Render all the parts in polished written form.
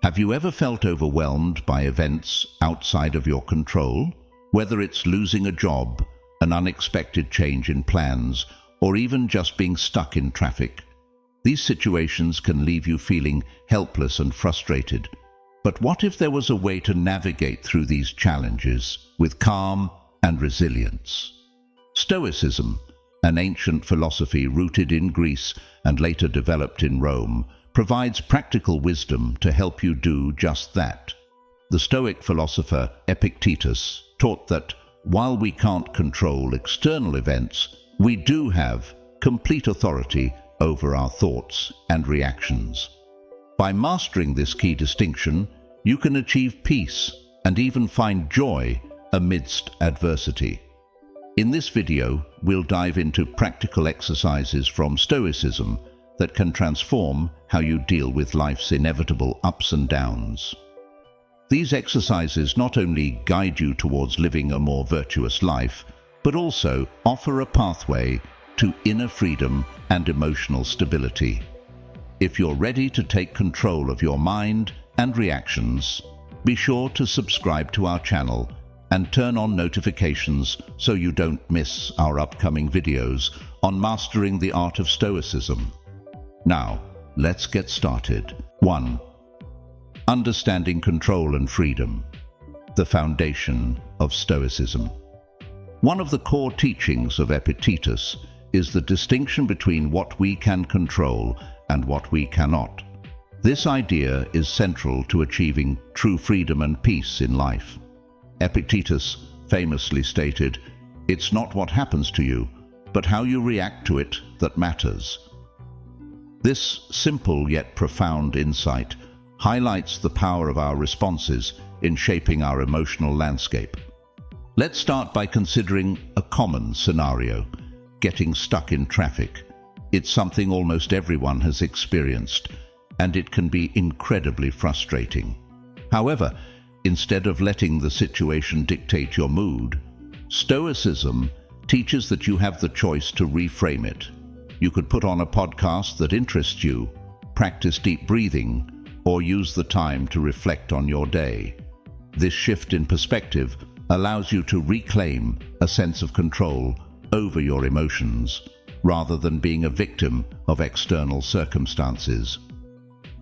Have you ever felt overwhelmed by events outside of your control? Whether it's losing a job, an unexpected change in plans, or even just being stuck in traffic. These situations can leave you feeling helpless and frustrated. But what if there was a way to navigate through these challenges with calm and resilience? Stoicism, an ancient philosophy rooted in Greece and later developed in Rome, provides practical wisdom to help you do just that. The Stoic philosopher Epictetus taught that while we can't control external events, we do have complete authority over our thoughts and reactions. By mastering this key distinction, you can achieve peace and even find joy amidst adversity. In this video, we'll dive into practical exercises from Stoicism that can transform how you deal with life's inevitable ups and downs. These exercises not only guide you towards living a more virtuous life, but also offer a pathway to inner freedom and emotional stability. If you're ready to take control of your mind and reactions, be sure to subscribe to our channel and turn on notifications so you don't miss our upcoming videos on mastering the art of Stoicism. Now, let's get started. 1. Understanding control and freedom, the foundation of Stoicism. One of the core teachings of Epictetus is the distinction between what we can control and what we cannot. This idea is central to achieving true freedom and peace in life. Epictetus famously stated, "It's not what happens to you, but how you react to it that matters." This simple yet profound insight highlights the power of our responses in shaping our emotional landscape. Let's start by considering a common scenario: getting stuck in traffic. It's something almost everyone has experienced, and it can be incredibly frustrating. However, instead of letting the situation dictate your mood, Stoicism teaches that you have the choice to reframe it. You could put on a podcast that interests you, practice deep breathing, or use the time to reflect on your day. This shift in perspective allows you to reclaim a sense of control over your emotions, rather than being a victim of external circumstances.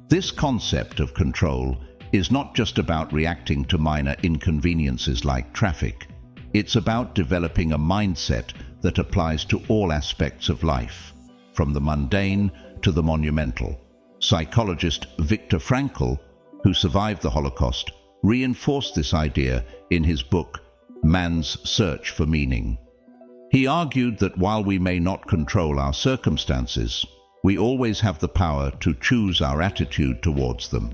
This concept of control is not just about reacting to minor inconveniences like traffic. It's about developing a mindset that applies to all aspects of life, from the mundane to the monumental. Psychologist Viktor Frankl, who survived the Holocaust, reinforced this idea in his book, Man's Search for Meaning. He argued that while we may not control our circumstances, we always have the power to choose our attitude towards them.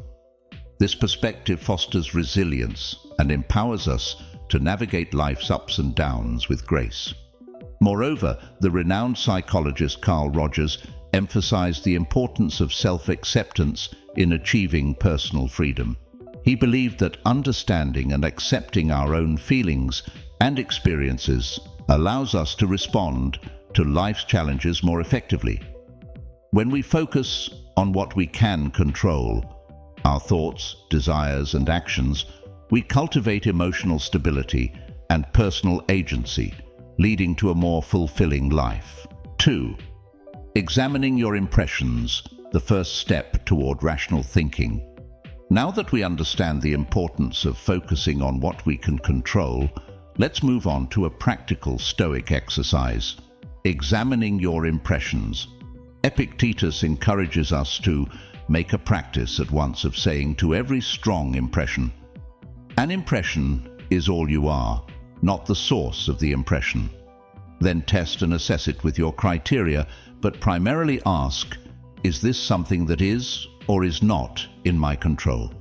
This perspective fosters resilience and empowers us to navigate life's ups and downs with grace. Moreover, the renowned psychologist Carl Rogers emphasized the importance of self-acceptance in achieving personal freedom. He believed that understanding and accepting our own feelings and experiences allows us to respond to life's challenges more effectively. When we focus on what we can control, our thoughts, desires, and actions, we cultivate emotional stability and personal agency, leading to a more fulfilling life. 2. Examining your impressions, the first step toward rational thinking. Now that we understand the importance of focusing on what we can control, let's move on to a practical Stoic exercise: examining your impressions. Epictetus encourages us to make a practice at once of saying to every strong impression, "An impression is all you are, not the source of the impression." Then test and assess it with your criteria, but primarily ask, is this something that is or is not in my control?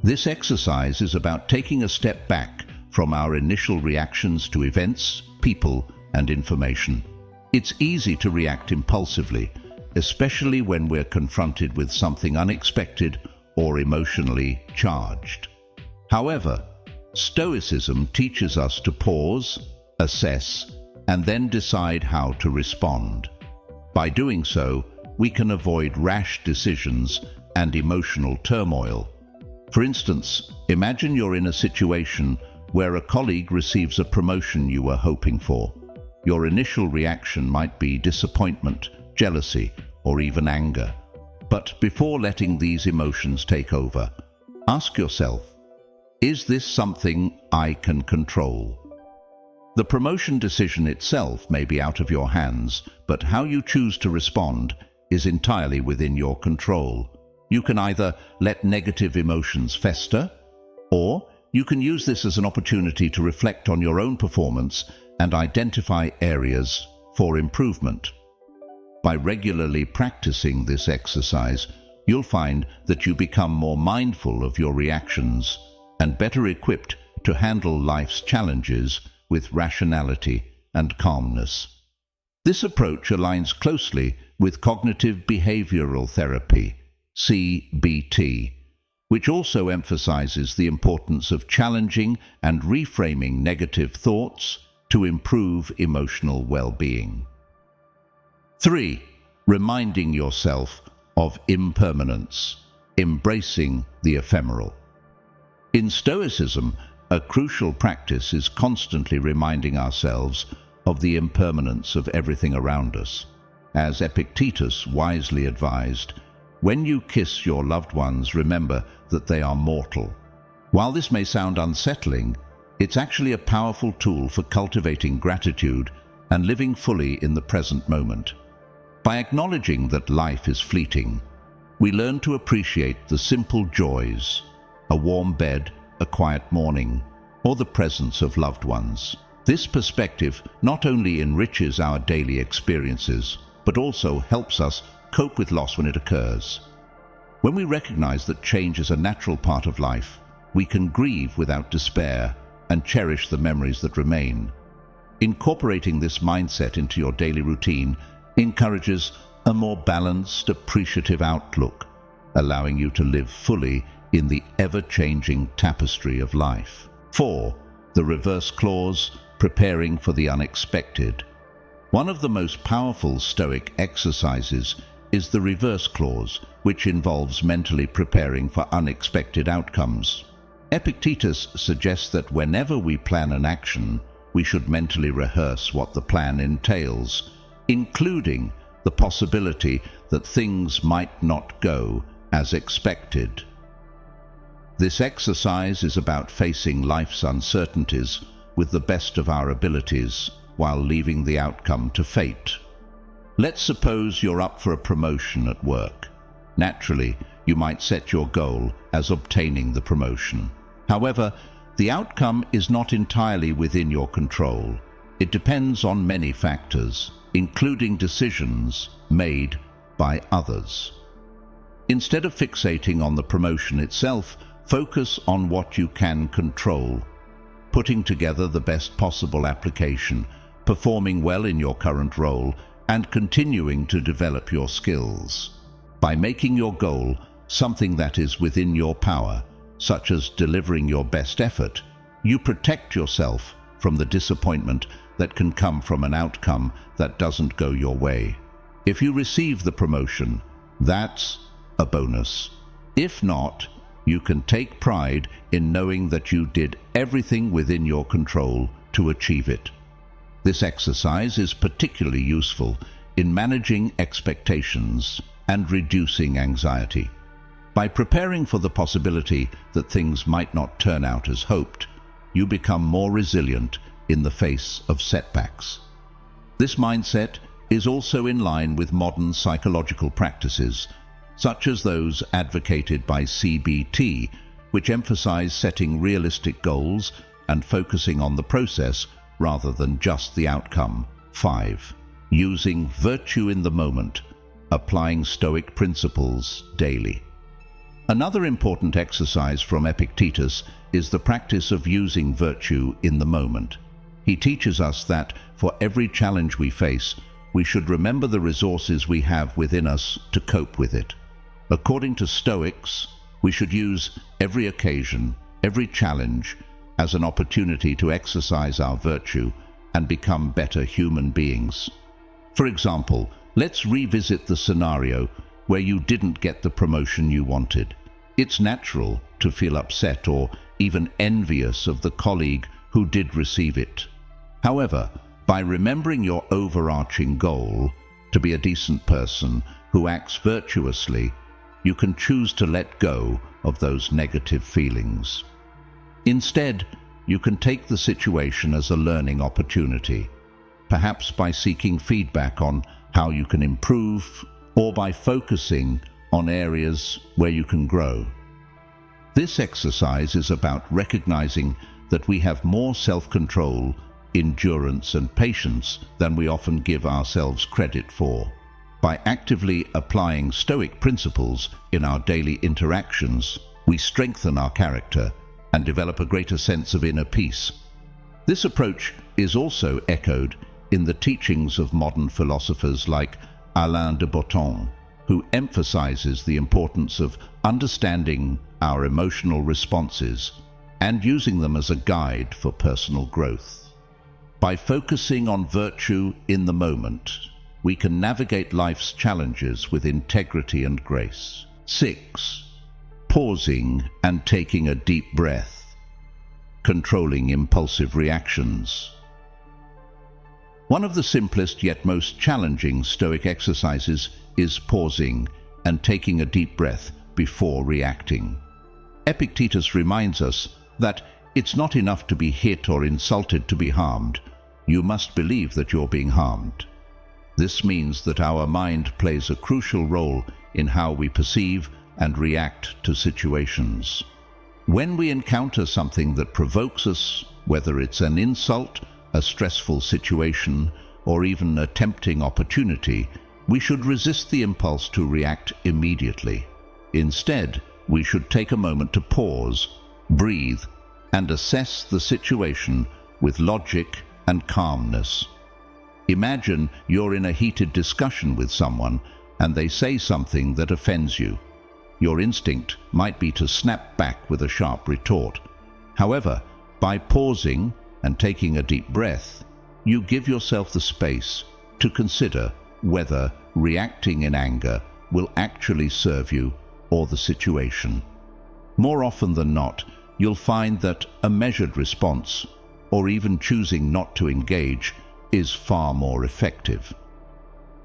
This exercise is about taking a step back from our initial reactions to events, people, and information. It's easy to react impulsively, especially when we're confronted with something unexpected or emotionally charged. However, Stoicism teaches us to pause, assess, and then decide how to respond. By doing so, we can avoid rash decisions and emotional turmoil. For instance, imagine you're in a situation where a colleague receives a promotion you were hoping for. Your initial reaction might be disappointment, jealousy, or even anger. But before letting these emotions take over, ask yourself, is this something I can control? The promotion decision itself may be out of your hands, but how you choose to respond is entirely within your control. You can either let negative emotions fester, or you can use this as an opportunity to reflect on your own performance and identify areas for improvement. By regularly practicing this exercise, you'll find that you become more mindful of your reactions and better equipped to handle life's challenges with rationality and calmness. This approach aligns closely with cognitive behavioral therapy, CBT, which also emphasizes the importance of challenging and reframing negative thoughts to improve emotional well-being. 3. Reminding yourself of impermanence, embracing the ephemeral. In Stoicism, a crucial practice is constantly reminding ourselves of the impermanence of everything around us. As Epictetus wisely advised, when you kiss your loved ones, remember that they are mortal. While this may sound unsettling, it's actually a powerful tool for cultivating gratitude and living fully in the present moment. By acknowledging that life is fleeting, we learn to appreciate the simple joys, a warm bed, a quiet morning, or the presence of loved ones. This perspective not only enriches our daily experiences, but also helps us cope with loss when it occurs. When we recognize that change is a natural part of life, we can grieve without despair and cherish the memories that remain. Incorporating this mindset into your daily routine encourages a more balanced, appreciative outlook, allowing you to live fully in the ever-changing tapestry of life. 4. The reverse clause, preparing for the unexpected. One of the most powerful Stoic exercises is the reverse clause, which involves mentally preparing for unexpected outcomes. Epictetus suggests that whenever we plan an action, we should mentally rehearse what the plan entails, including the possibility that things might not go as expected. This exercise is about facing life's uncertainties with the best of our abilities while leaving the outcome to fate. Let's suppose you're up for a promotion at work. Naturally, you might set your goal as obtaining the promotion. However, the outcome is not entirely within your control. It depends on many factors, including decisions made by others. Instead of fixating on the promotion itself, focus on what you can control, putting together the best possible application, performing well in your current role, and continuing to develop your skills. By making your goal something that is within your power, such as delivering your best effort, you protect yourself from the disappointment that can come from an outcome that doesn't go your way. If you receive the promotion, that's a bonus. If not, you can take pride in knowing that you did everything within your control to achieve it. This exercise is particularly useful in managing expectations and reducing anxiety. By preparing for the possibility that things might not turn out as hoped, you become more resilient in the face of setbacks. This mindset is also in line with modern psychological practices, such as those advocated by CBT, which emphasize setting realistic goals and focusing on the process rather than just the outcome. 5. Using virtue in the moment, applying Stoic principles daily. Another important exercise from Epictetus is the practice of using virtue in the moment. He teaches us that for every challenge we face, we should remember the resources we have within us to cope with it. According to Stoics, we should use every occasion, every challenge, as an opportunity to exercise our virtue and become better human beings. For example, let's revisit the scenario where you didn't get the promotion you wanted. It's natural to feel upset or even envious of the colleague who did receive it. However, by remembering your overarching goal, to be a decent person who acts virtuously, you can choose to let go of those negative feelings. Instead, you can take the situation as a learning opportunity, perhaps by seeking feedback on how you can improve or by focusing on areas where you can grow. This exercise is about recognizing that we have more self-control, endurance, and patience than we often give ourselves credit for. By actively applying Stoic principles in our daily interactions, we strengthen our character and develop a greater sense of inner peace. This approach is also echoed in the teachings of modern philosophers like Alain de Botton, who emphasizes the importance of understanding our emotional responses and using them as a guide for personal growth. By focusing on virtue in the moment, we can navigate life's challenges with integrity and grace. 6. Pausing and taking a deep breath. Controlling impulsive reactions. One of the simplest yet most challenging Stoic exercises is pausing and taking a deep breath before reacting. Epictetus reminds us that it's not enough to be hit or insulted to be harmed. You must believe that you're being harmed. This means that our mind plays a crucial role in how we perceive and react to situations. When we encounter something that provokes us, whether it's an insult, a stressful situation, or even a tempting opportunity, we should resist the impulse to react immediately. Instead, we should take a moment to pause, breathe, and assess the situation with logic and calmness. Imagine you're in a heated discussion with someone and they say something that offends you. Your instinct might be to snap back with a sharp retort. However, by pausing and taking a deep breath, you give yourself the space to consider whether reacting in anger will actually serve you or the situation. More often than not, you'll find that a measured response, or even choosing not to engage, is far more effective.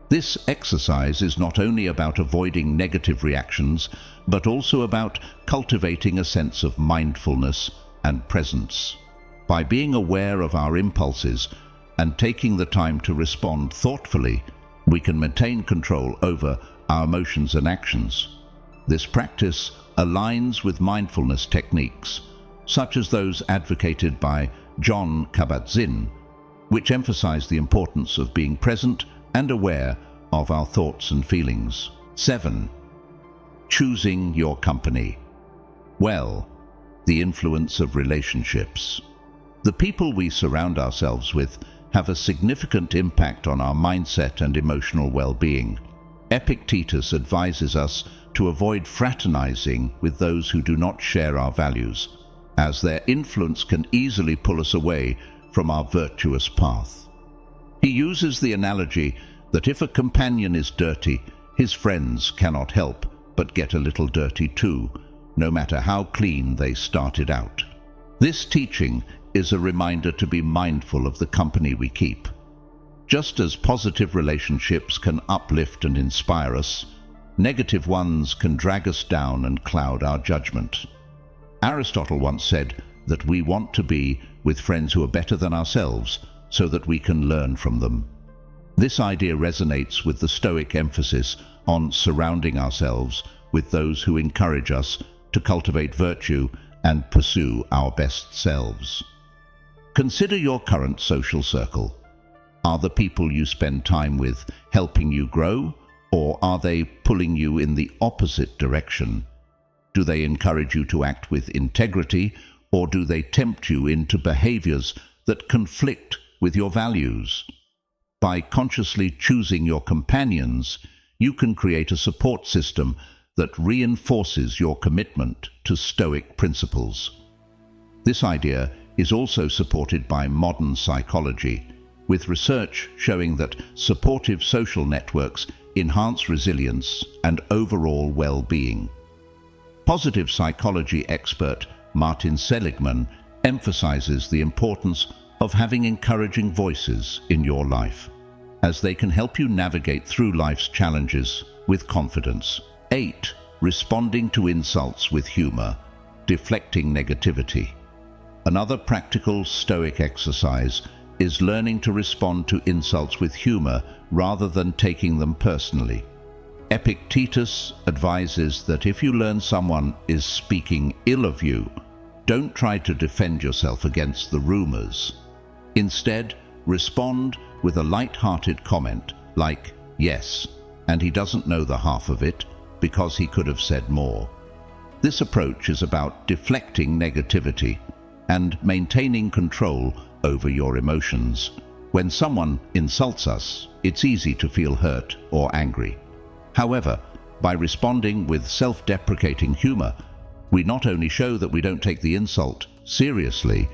This exercise is not only about avoiding negative reactions, but also about cultivating a sense of mindfulness and presence. By being aware of our impulses and taking the time to respond thoughtfully, we can maintain control over our emotions and actions. This practice aligns with mindfulness techniques, such as those advocated by Jon Kabat-Zinn, which emphasize the importance of being present and aware of our thoughts and feelings. 7. Choosing your company. Well, the influence of relationships. The people we surround ourselves with have a significant impact on our mindset and emotional well-being. Epictetus advises us to avoid fraternizing with those who do not share our values, as their influence can easily pull us away from our virtuous path. He uses the analogy that if a companion is dirty, his friends cannot help but get a little dirty too, no matter how clean they started out. This teaching is a reminder to be mindful of the company we keep. Just as positive relationships can uplift and inspire us, negative ones can drag us down and cloud our judgment. Aristotle once said that we want to be with friends who are better than ourselves so that we can learn from them. This idea resonates with the Stoic emphasis on surrounding ourselves with those who encourage us to cultivate virtue and pursue our best selves. Consider your current social circle. Are the people you spend time with helping you grow, or are they pulling you in the opposite direction? Do they encourage you to act with integrity, or do they tempt you into behaviors that conflict with your values? By consciously choosing your companions, you can create a support system that reinforces your commitment to Stoic principles. This idea is also supported by modern psychology, with research showing that supportive social networks enhance resilience and overall well-being. Positive psychology expert Martin Seligman emphasizes the importance of having encouraging voices in your life, as they can help you navigate through life's challenges with confidence. 8. Responding to insults with humor, deflecting negativity. Another practical Stoic exercise is learning to respond to insults with humor rather than taking them personally. Epictetus advises that if you learn someone is speaking ill of you, don't try to defend yourself against the rumors. Instead, respond with a light-hearted comment like, "Yes, and he doesn't know the half of it because he could have said more." This approach is about deflecting negativity and maintaining control over your emotions. When someone insults us, it's easy to feel hurt or angry. However, by responding with self-deprecating humor, we not only show that we don't take the insult seriously,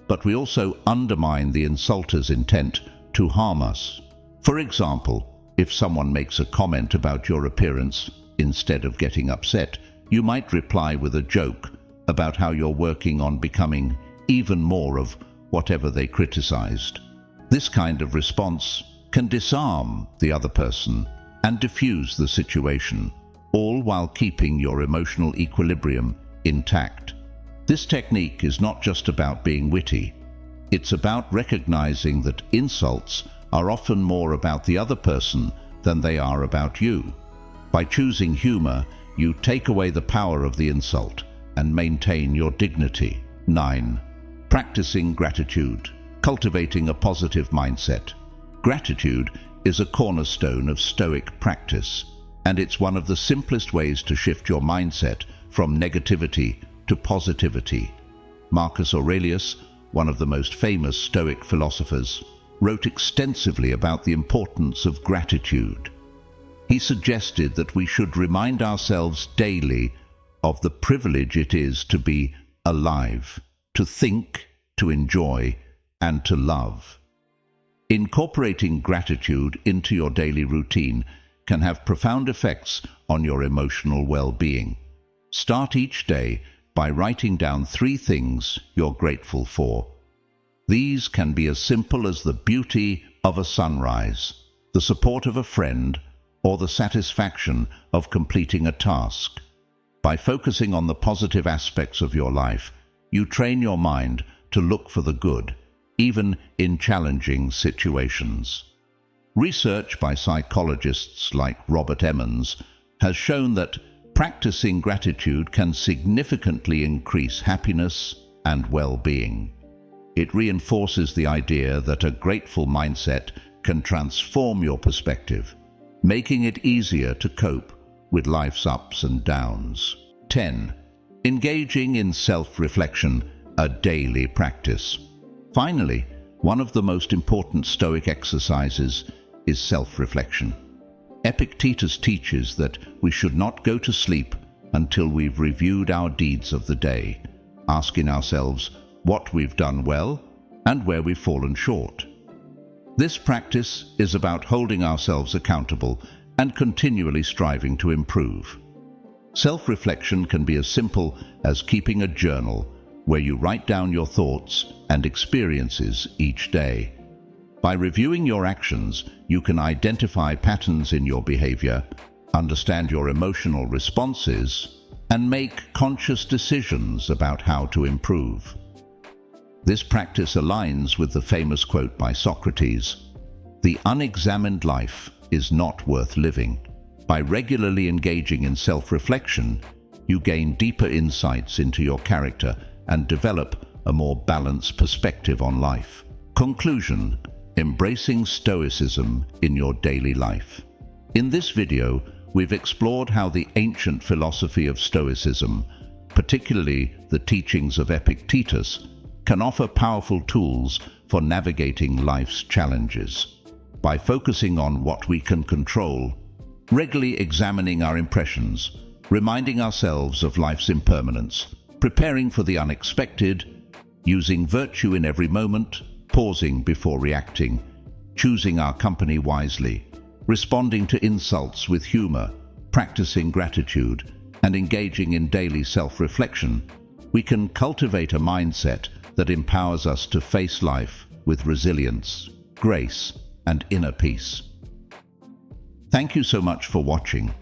but we also undermine the insulter's intent to harm us. For example, if someone makes a comment about your appearance, instead of getting upset, you might reply with a joke about how you're working on becoming even more of whatever they criticized. This kind of response can disarm the other person and diffuse the situation, all while keeping your emotional equilibrium intact. This technique is not just about being witty. It's about recognizing that insults are often more about the other person than they are about you. By choosing humor, you take away the power of the insult and maintain your dignity. 9. Practicing gratitude, cultivating a positive mindset. Gratitude is a cornerstone of Stoic practice, and it's one of the simplest ways to shift your mindset from negativity to positivity. Marcus Aurelius, one of the most famous Stoic philosophers, wrote extensively about the importance of gratitude. He suggested that we should remind ourselves daily of the privilege it is to be alive, to think, to enjoy, and to love. Incorporating gratitude into your daily routine can have profound effects on your emotional well-being. Start each day by writing down 3 things you're grateful for. These can be as simple as the beauty of a sunrise, the support of a friend, or the satisfaction of completing a task. By focusing on the positive aspects of your life, you train your mind to look for the good, even in challenging situations. Research by psychologists like Robert Emmons has shown that practicing gratitude can significantly increase happiness and well-being. It reinforces the idea that a grateful mindset can transform your perspective, making it easier to cope with life's ups and downs. 10. Engaging in self-reflection, a daily practice. Finally, one of the most important Stoic exercises is self-reflection. Epictetus teaches that we should not go to sleep until we've reviewed our deeds of the day, asking ourselves what we've done well and where we've fallen short. This practice is about holding ourselves accountable and continually striving to improve. Self-reflection can be as simple as keeping a journal where you write down your thoughts and experiences each day. By reviewing your actions, you can identify patterns in your behavior, understand your emotional responses, and make conscious decisions about how to improve. This practice aligns with the famous quote by Socrates, "The unexamined life is not worth living." By regularly engaging in self-reflection, you gain deeper insights into your character and develop a more balanced perspective on life. Conclusion: embracing Stoicism in your daily life. In this video, we've explored how the ancient philosophy of Stoicism, particularly the teachings of Epictetus, can offer powerful tools for navigating life's challenges. By focusing on what we can control, regularly examining our impressions, reminding ourselves of life's impermanence, preparing for the unexpected, using virtue in every moment, pausing before reacting, choosing our company wisely, responding to insults with humor, practicing gratitude, and engaging in daily self-reflection, we can cultivate a mindset that empowers us to face life with resilience, grace, and inner peace. Thank you so much for watching.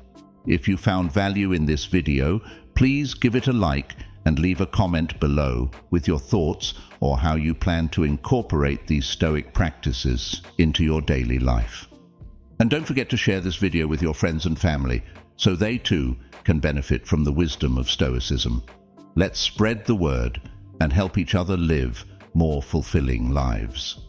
If you found value in this video, please give it a like and leave a comment below with your thoughts or how you plan to incorporate these Stoic practices into your daily life. And don't forget to share this video with your friends and family so they too can benefit from the wisdom of Stoicism. Let's spread the word and help each other live more fulfilling lives.